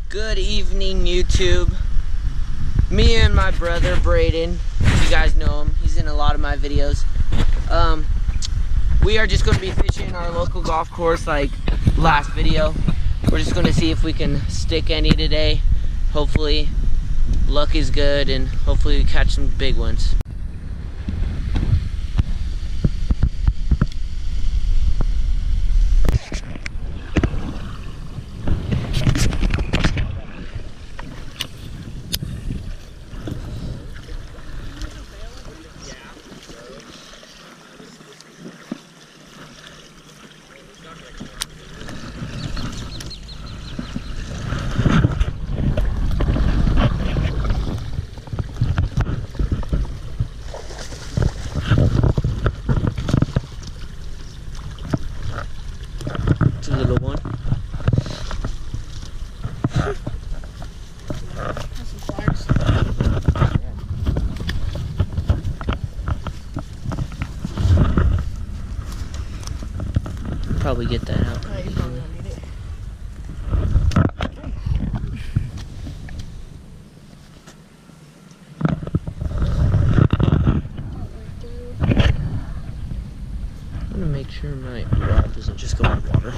Good evening, YouTube. Me and my brother Braden, you guys know him, he's in a lot of my videos. We are just going to be fishing our local golf course like last video. We're just going to see if we can stick any today. Hopefully luck is good and hopefully we catch some big ones. It's a little one. Probably get that out. I'm gonna make sure my rod doesn't just go in the water.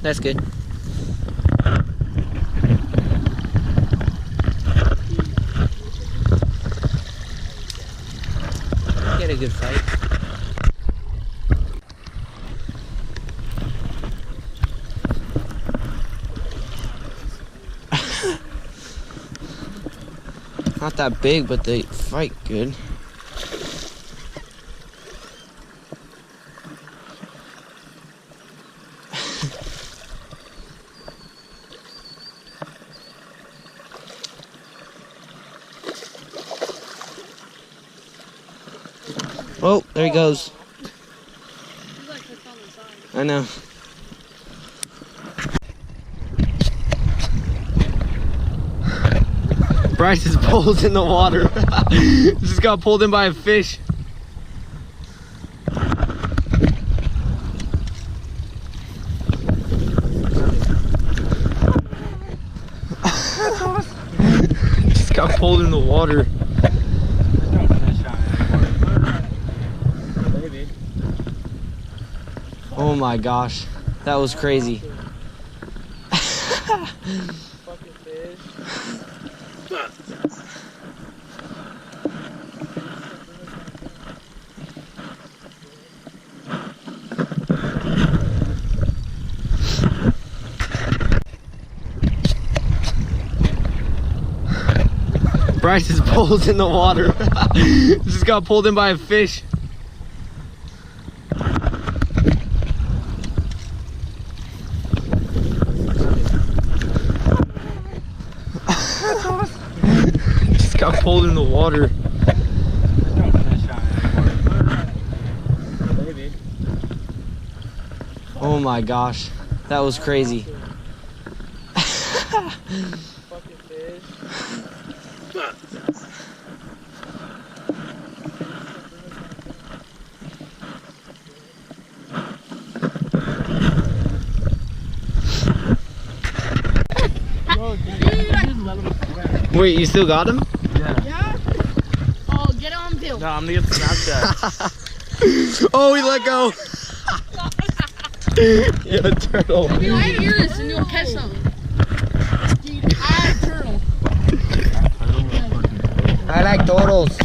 That's good. Get a good fight. Not that big, but they fight good. Oh, there he goes. I know. Bryce is pulled in the water. Just got pulled in by a fish. Just got pulled in the water. Oh my gosh, that was crazy. Fucking fish. Bryce is pulled in the water. Just got pulled in by a fish. Just got pulled in the water. Oh my gosh, that was crazy. Fucking fish. Wait, you still got him? Yeah? Oh, get on Bill. No, I'm gonna get the Snapchat. Oh, he let go. Yeah, turtle. Maybe you'll have yours and you'll catch some. Dude, I like turtle. I like turtles.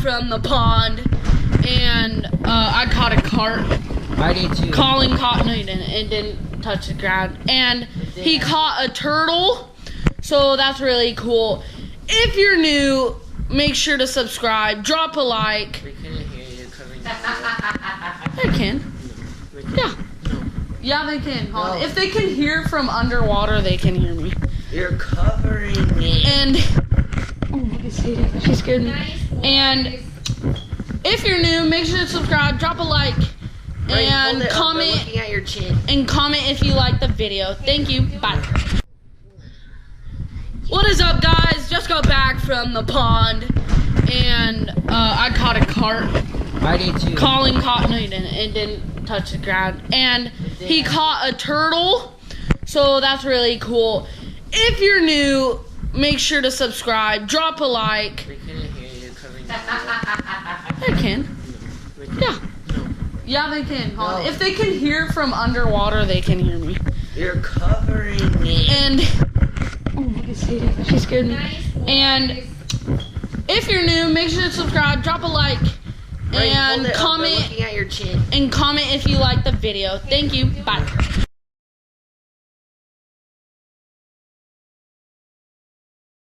from the pond, and I caught a carp. I did too. Colin caught, no, he didn't. It didn't touch the ground. And he caught a turtle, so that's really cool. If you're new, make sure to subscribe, drop a like. We couldn't hear you coming. They can. Yeah. Yeah, they can. Hold on. If they can hear from underwater, they can hear me. You're covering me. And oh, look at Sadie. She scared me. And if you're new, make sure to subscribe, drop a like, and comment. Looking at your chin. And comment if you like the video. Thank you. Bye. What is up, guys? Just got back from the pond, and I caught a carp. I did too. Colin caught, no, he didn't. It didn't touch the ground. And he caught a turtle, so that's really cool. If you're new, make sure to subscribe, drop a like. We couldn't hear you coming. They can. Yeah. Yeah, they can. Hold on. If they can hear from underwater, they can hear me. You're covering me. And oh, look at Sadie. She scared me. And if you're new, make sure to subscribe, drop a like, and comment. Looking at your chin. And comment if you like the video. Thank you. Bye.